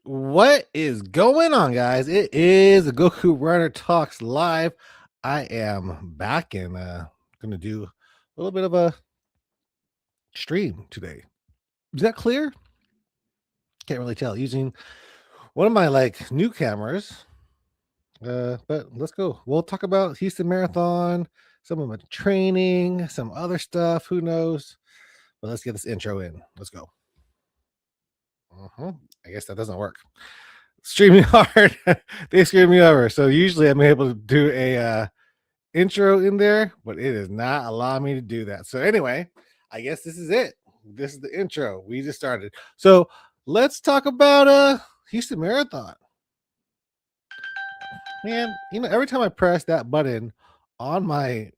What is going on, guys? It is the Goku Runner Talks live. I am back and gonna do a little bit of a stream today. Is that clear? Can't really tell. Using one of my new cameras. But let's go. We'll talk about Houston Marathon, some of my training, some other stuff. Who knows? But let's get this intro in. Let's go. I guess that doesn't work. Streaming hard. They screwed me over. So usually I'm able to do a intro in there, but it is not allowing me to do that. So anyway, I guess this is it. This is the intro. We just started. So let's talk about Houston Marathon. Man, every time I press that button on my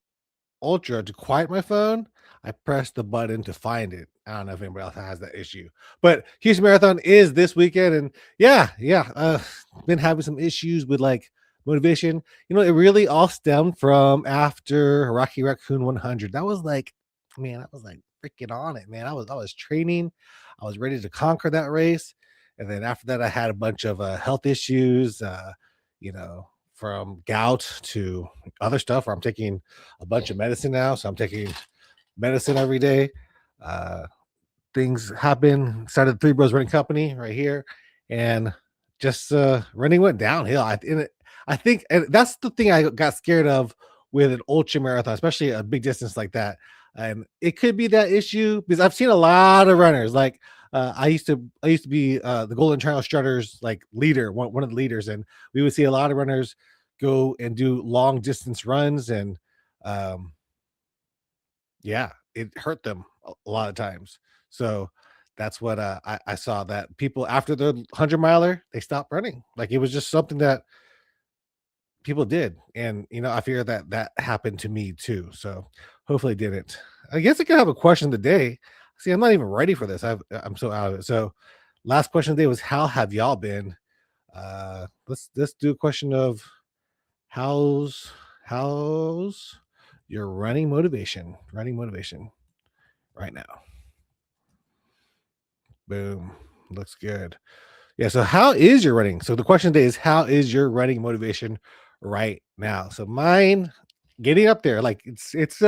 Ultra to quiet my phone, I press the button to find it. I don't know if anybody else has that issue, but Houston Marathon is this weekend, and been having some issues with motivation. It really all stemmed from after Rocky Raccoon 100. That was man, I was freaking on it, man. I was training, I was ready to conquer that race, and then after that, I had a bunch of health issues. You know, from gout to other stuff where I'm taking a bunch of medicine now. So I'm taking medicine every day. Uh, things happen. Started Three Bros Running Company right here, and just running went downhill. I think and that's the thing I got scared of with an ultra marathon, especially a big distance like that. And it could be that issue because I've seen a lot of runners. I used to be the Golden Trial Strutters leader, one of the leaders, and we would see a lot of runners go and do long distance runs, and um, yeah, it hurt them a lot of times. So that's what I saw, that people after the 100 miler they stopped running. Like it was just something that people did, and I fear that that happened to me too. So hopefully it didn't. I guess I could have a question of the day. See, I'm not even ready for this. I'm so out of it. So last question of the day was, how have y'all been? Let's do a question of how's your running motivation right now. Boom. Looks good. Yeah, so how is your running? So the question today is, how is your running motivation right now? So mine getting up there, it's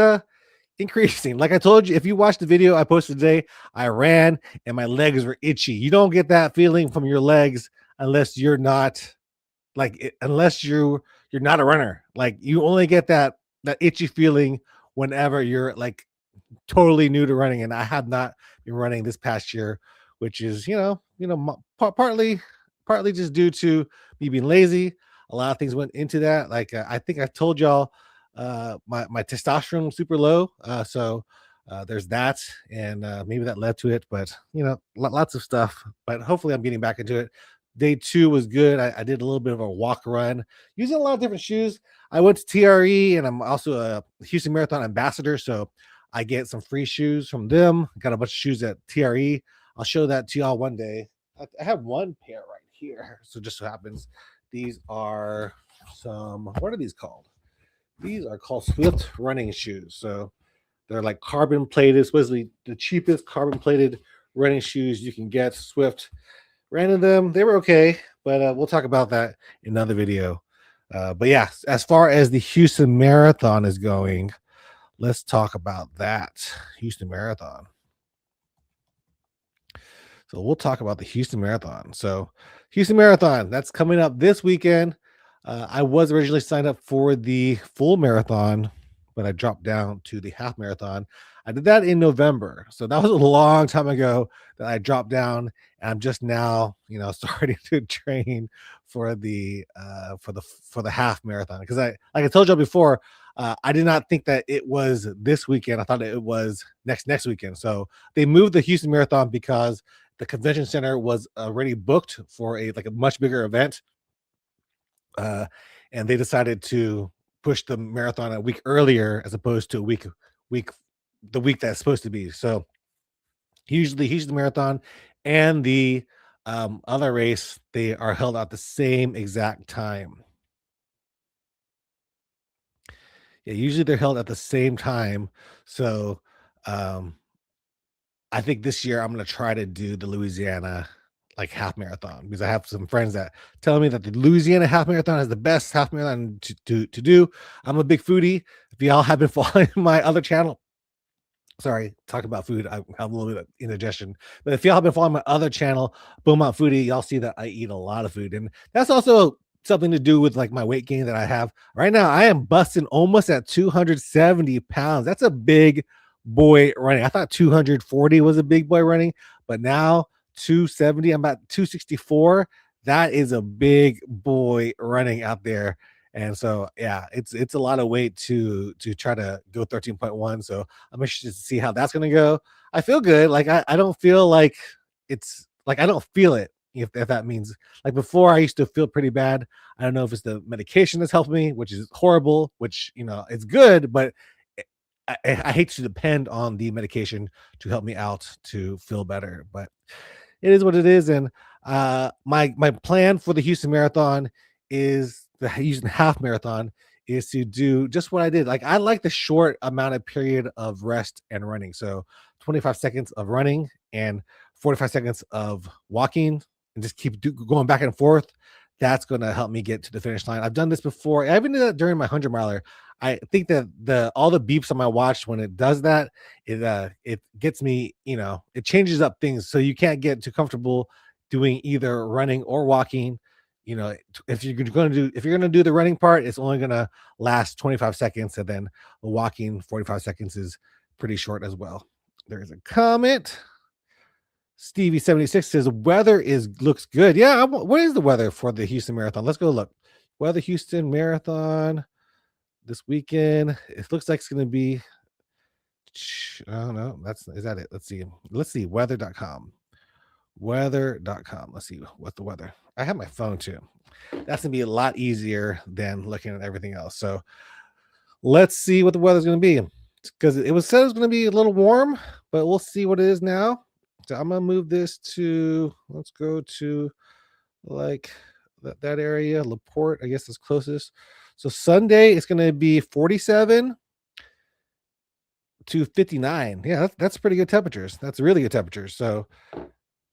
increasing. Like I told you, if you watched the video I posted today, I ran and my legs were itchy. You don't get that feeling from your legs unless you're not unless you're not a runner. Like you only get that itchy feeling whenever you're totally new to running, and I have not been running this past year, which is partly just due to me being lazy. A lot of things went into that. I think I told y'all, my testosterone was super low, so there's that, and maybe that led to it. But lots of stuff. But hopefully, I'm getting back into it. Day 2 was good. I did a little bit of a walk run using a lot of different shoes. I went to TRE, and I'm also a Houston Marathon ambassador, so I get some free shoes from them. I got a bunch of shoes at TRE. I'll show that to y'all one day. I have one pair right here. So just so happens, these are what are these called? These are called Swift running shoes. So they're like carbon plated, supposedly the cheapest carbon plated running shoes you can get. Swift ran in them. They were okay, but we'll talk about that in another video. But yeah, as far as the Houston Marathon is going, let's talk about that. Houston Marathon. So we'll talk about the Houston Marathon. So Houston Marathon, that's coming up this weekend. I was originally signed up for the full marathon, but I dropped down to the half marathon. I did that in November. So that was a long time ago that I dropped down. And I'm just now, starting to train for the half marathon. Because like I told y'all before, I did not think that it was this weekend. I thought it was next weekend. So they moved the Houston Marathon because the convention center was already booked for a much bigger event, and they decided to push the marathon a week earlier as opposed to the week that's supposed to be. So usually the marathon and the other race, they are held at the same exact time. Yeah, usually they're held at the same time. So I think this year I'm going to try to do the Louisiana like half marathon, because I have some friends that tell me that the Louisiana half marathon is the best half marathon to do. I'm a big foodie. If y'all have been following my other channel, sorry, talk about food. I have a little bit of indigestion. But if y'all have been following my other channel, Boom Out Foodie, y'all see that I eat a lot of food. And that's also something to do with like my weight gain that I have. Right now, I am busting almost at 270 pounds. That's a big boy running. I thought 240 was a big boy running, but now 270, I'm about 264. That is a big boy running out there. And so yeah, it's a lot of weight to try to go 13.1. So I'm interested to see how that's gonna go. I feel good. Like I don't feel like it's like I don't feel it, if that means like before I used to feel pretty bad. I don't know if it's the medication that's helped me, which is horrible, which it's good, but I hate to depend on the medication to help me out to feel better. But it is what it is. And my plan for the Houston Marathon is the Houston Half Marathon is to do just what I did. Like I like the short amount of period of rest and running. So 25 seconds of running and 45 seconds of walking, and just keep going back and forth. That's going to help me get to the finish line. I've done this before. I even did that during my 100 miler. I think that the all the beeps on my watch when it does that, it gets me, it changes up things, so you can't get too comfortable doing either running or walking. If you're gonna do the running part, it's only gonna last 25 seconds, and then the walking 45 seconds is pretty short as well. There's a comment. Stevie76 says weather looks good. Yeah, what is the weather for the Houston Marathon? Let's go look. Weather Houston Marathon this weekend. It looks like it's going to be, I don't know. Is that it? Let's see. Weather.com. Weather.com. Let's see what's the weather. I have my phone too. That's going to be a lot easier than looking at everything else. So let's see what the weather's going to be, because it was said it was going to be a little warm, but we'll see what it is now. So I'm going to move this to, let's go to like that area, LaPorte, I guess is closest. So Sunday it's going to be 47 to 59. Yeah, that's pretty good temperatures. That's really good temperatures. So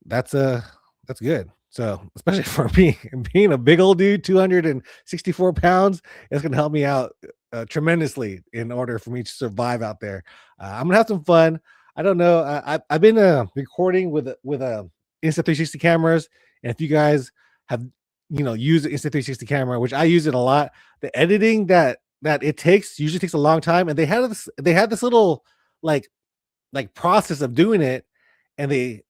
that's good. So especially for me, being a big old dude, 264 pounds, it's going to help me out tremendously in order for me to survive out there. I'm going to have some fun. I don't know. I've been recording with Insta360 cameras, and if you guys have use the Insta360 camera, which I use it a lot, the editing that it usually takes a long time, and they had this little like process of doing it, and they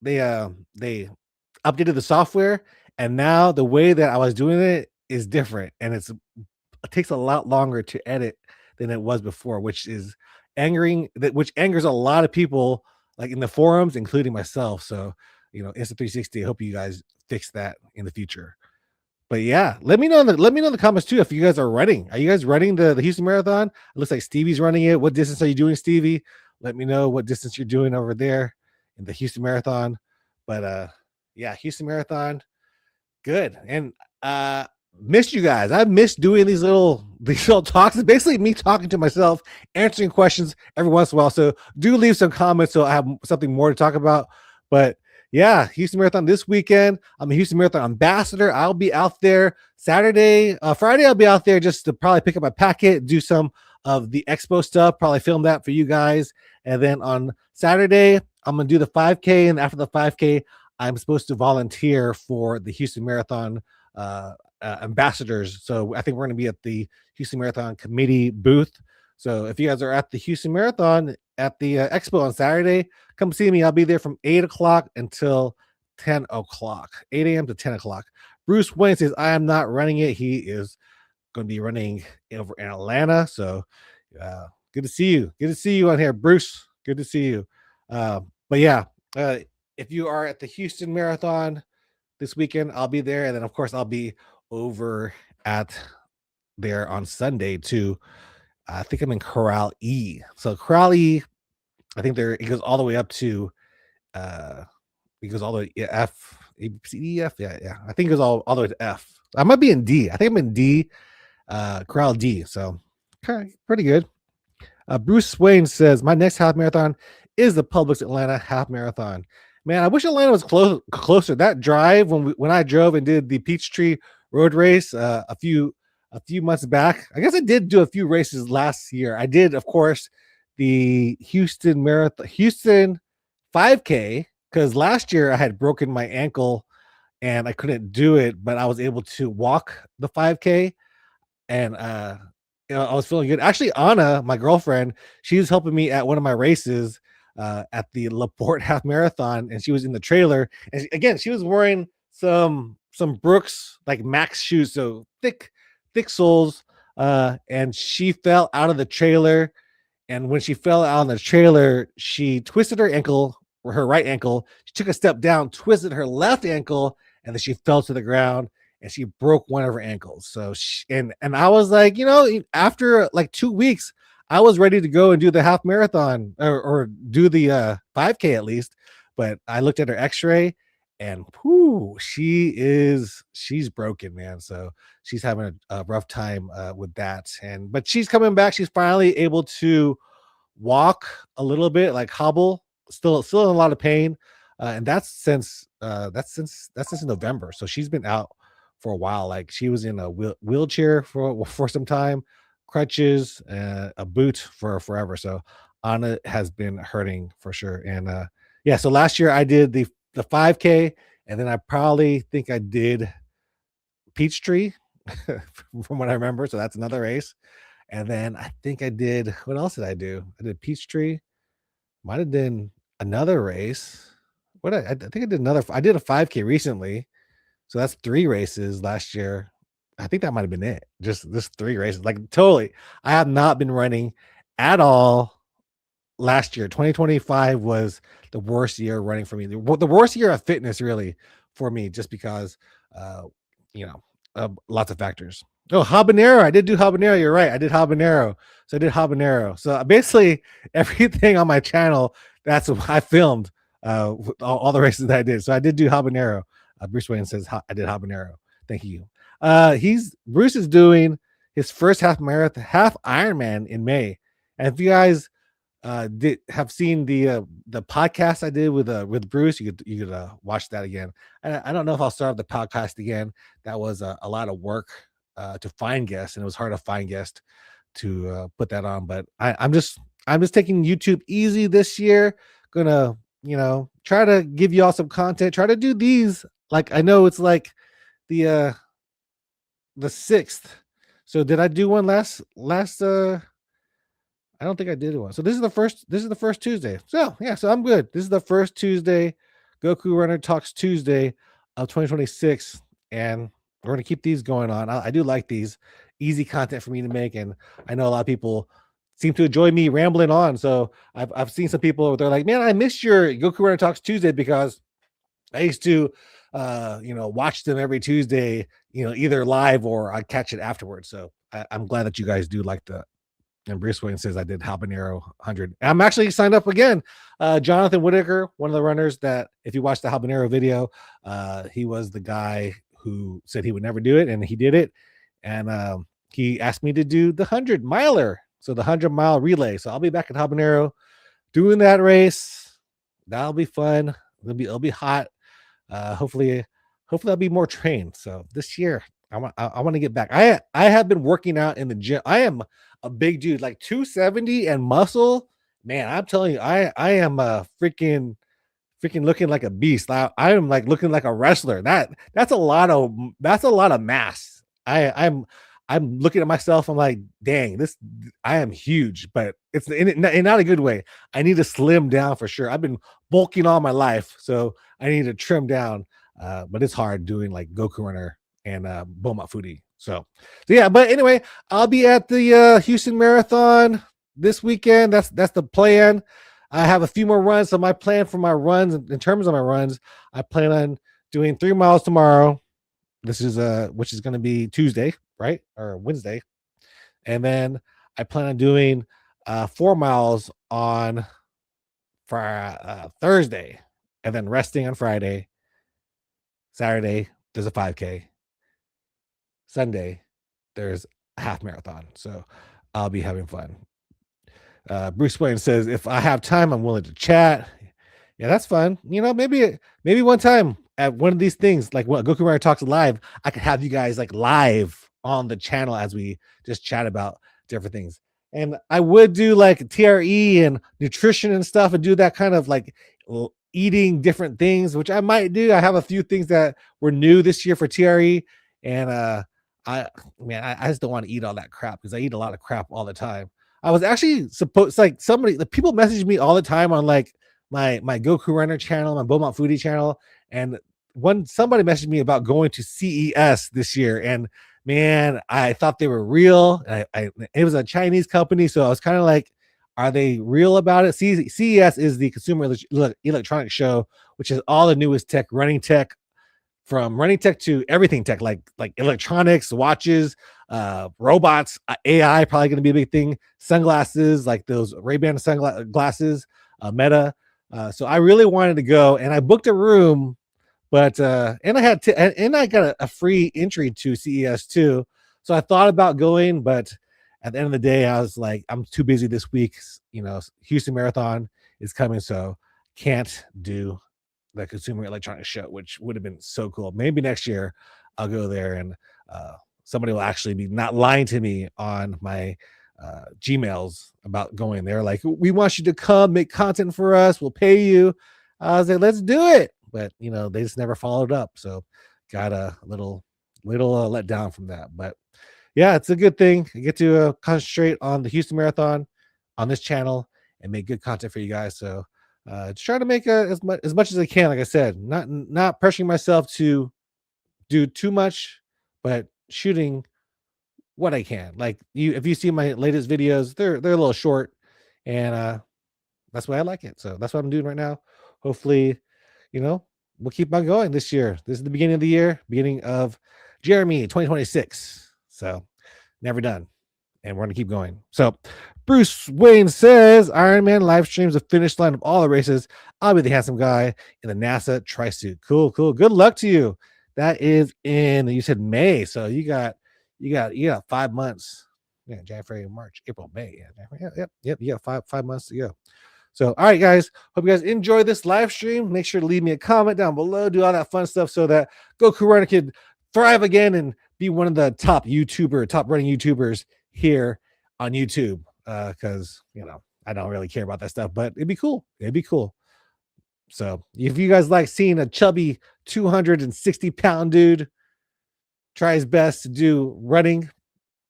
updated the software, and now the way that I was doing it is different, and it takes a lot longer to edit than it was before, which angers a lot of people, like in the forums, including myself. So Insta360, I hope you guys fix that in the future. But yeah, let me know in the comments too if you guys are running. Are you guys running the Houston Marathon? It looks like Stevie's running it. What distance are you doing, Stevie? Let me know what distance you're doing over there in the Houston Marathon. But yeah, Houston Marathon, good. And missed you guys. I missed doing these little talks. It's basically me talking to myself, answering questions every once in a while. So do leave some comments so I have something more to talk about. But yeah, Houston Marathon this weekend. I'm a Houston Marathon ambassador. I'll be out there Friday. I'll be out there just to probably pick up my packet, do some of the expo stuff, probably film that for you guys. And then on Saturday, I'm going to do the 5K. And after the 5K, I'm supposed to volunteer for the Houston Marathon ambassadors. So I think we're going to be at the Houston Marathon committee booth. So if you guys are at the Houston Marathon at the expo on Saturday, come see me. I'll be there from 8 o'clock until 10 o'clock, 8 a.m. to 10 o'clock. Bruce Wayne says, I am not running it. He is going to be running over in Atlanta. So good to see you. Good to see you on here, Bruce. Good to see you. But yeah, if you are at the Houston Marathon this weekend, I'll be there. And then, of course, I'll be over at there on Sunday too. I think I'm in Corral E. So Corral E, I think it goes all the way up to it goes all the way F, A, B, C, D, F. Yeah. I think it goes all the way to F. I might be in D. I think I'm in D, Corral D. So okay, pretty good. Bruce Swain says, my next half marathon is the Publix Atlanta half marathon. Man, I wish Atlanta was closer. That drive when I drove and did the Peachtree Road Race a few months back. I guess I did do a few races last year. I did, of course, the Houston 5K, because last year I had broken my ankle and I couldn't do it, but I was able to walk the 5K, and I was feeling good. Actually, Anna, my girlfriend, she was helping me at one of my races at the Laporte half marathon, and she was in the trailer. And again, she was wearing some Brooks like Max shoes, so thick soles. And she fell out of the trailer, and when she fell out on the trailer, she twisted her ankle, or her right ankle. She took a step down, twisted her left ankle, and then she fell to the ground and she broke one of her ankles. So and I was like, after like 2 weeks, I was ready to go and do the half marathon, or do the 5K at least. But I looked at her X-ray, and whoo, she's broken, man. So she's having a rough time with that. But she's coming back. She's finally able to walk a little bit, like hobble. Still in a lot of pain, and that's since November. So she's been out for a while. Like she was in a wheelchair for some time, crutches, a boot for forever. So Anna has been hurting for sure. And yeah, so last year I did the 5K, and then I probably think I did Peachtree from what I remember. So that's another race. And then I think I did, what else did I do? I did Peachtree. Might have been another race. I think I did a 5K recently. So that's 3 races last year. I think that might have been it. Just 3 races. Like totally. I have not been running at all last year. 2025 was the worst year running for me. The worst year of fitness really for me, just because uh lots of factors. Oh, habanero. I did do habanero. You're right. I did habanero. So I did habanero. So basically everything on my channel, that's what I filmed, all the races that I did. So I did do habanero. Bruce Wayne says I did habanero. Thank you. Bruce is doing his first half marathon, half Ironman in May. And if you guys have seen the podcast I did with Bruce, you could watch that again. I don't know if I'll start the podcast again. That was a lot of work to find guests, and it was hard to find guests to put that on. But I'm just taking YouTube easy this year. Gonna try to give y'all some content. Try to do these, like, I know it's like the 6th. So did I do one last I don't think I did one. So this is the first Tuesday. So yeah, so I'm good. This is the first Tuesday, Goku Runner Talks Tuesday of 2026. And we're gonna keep these going on. I do like these, easy content for me to make, and I know a lot of people seem to enjoy me rambling on. So I've seen some people, they're like, man, I missed your Goku Runner Talks Tuesday because I used to watch them every Tuesday, either live or I catch it afterwards. So I'm glad that you guys do like the. And Bruce Wayne says I did habanero 100. I'm actually signed up again. Jonathan Whitaker, one of the runners that, if you watch the habanero video, he was the guy who said he would never do it, and he did it. And he asked me to do the 100-miler, so the 100-mile relay. So I'll be back at habanero doing that race. That'll be fun. It'll be hot. Hopefully I'll be more trained. So this year I want to get back. I have been working out in the gym. I am a big dude, like 270 and muscle. Man, I'm telling you, I am a freaking looking like a beast. I am like looking like a wrestler. That's a lot of mass. I'm looking at myself. I'm like, dang, I am huge, but it's in not a good way. I need to slim down for sure. I've been bulking all my life, so I need to trim down. But it's hard doing like Goku Runner and Beaumont Foodie. So yeah. But anyway, I'll be at the Houston Marathon this weekend. That's the plan. I have a few more runs. So my plan for my runs, in terms of my runs, I plan on doing 3 miles tomorrow. This is which is going to be Tuesday, right? Or Wednesday. And then I plan on doing 4 miles on for Thursday, and then resting on Friday. Saturday there's a 5K. Sunday there's a half marathon. So I'll be having fun. Bruce Wayne says, if I have time, I'm willing to chat. Yeah, that's fun. Maybe one time at one of these things, like what Goku Runner Talks Live, I could have you guys like live on the channel as we just chat about different things. And I would do like TRE and nutrition and stuff and do that kind of like eating different things, which I might do. I have a few things that were new this year for TRE. And I man, I just don't want to eat all that crap because I eat a lot of crap all the time. I was actually supposed like somebody the people message me all the time on like my Goku Runner channel, my Beaumont Foodie channel, and somebody messaged me about going to CES this year, and man, I thought they were real. It was a Chinese company, so I was kind of like, are they real about it? CES is the Consumer Electronics Show, which is all the newest tech, running tech, from running tech to everything tech, like electronics, watches, robots, AI probably going to be a big thing. Sunglasses, like those Ray-Ban sunglasses, Meta. So I really wanted to go, and I booked a room, but and and I got a free entry to CES too. So I thought about going, but at the end of the day, I was like, I'm too busy this week. Houston Marathon is coming, so can't do the Consumer Electronics Show, which would have been so cool. Maybe next year I'll go there and uh, somebody will actually be not lying to me on my Gmails about going there. Like, we want you to come make content for us. We'll pay you. I was like, let's do it. But they just never followed up. So got a little let down from that. But yeah, it's a good thing. I get to concentrate on the Houston Marathon on this channel and make good content for you guys. So just trying to make as much as I can. Like I said, not pressuring myself to do too much, but shooting what I can. Like, if you see my latest videos, they're a little short, and that's why I like it. So that's what I'm doing right now. Hopefully, you know, we'll keep on going this year. This is the beginning of the year, beginning of Jeremy 2026. So never done. And we're going to keep going. So Bruce Wayne says Iron Man live streams the finish line of all the races. I'll be the handsome guy in the NASA tri-suit. Cool. Good luck to you. That is in, you said May. So you got 5 months. Yeah, January, March, April, May. Yeah, yep. You got five months to go. So, all right, guys. Hope you guys enjoy this live stream. Make sure to leave me a comment down below. Do all that fun stuff so that Goku Runner can thrive again and be one of the top running YouTubers here on YouTube. Because I don't really care about that stuff, but it'd be cool. So, if you guys like seeing a chubby 260-pound dude try his best to do running,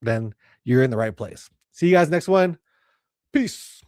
then you're in the right place. See you guys next one. Peace.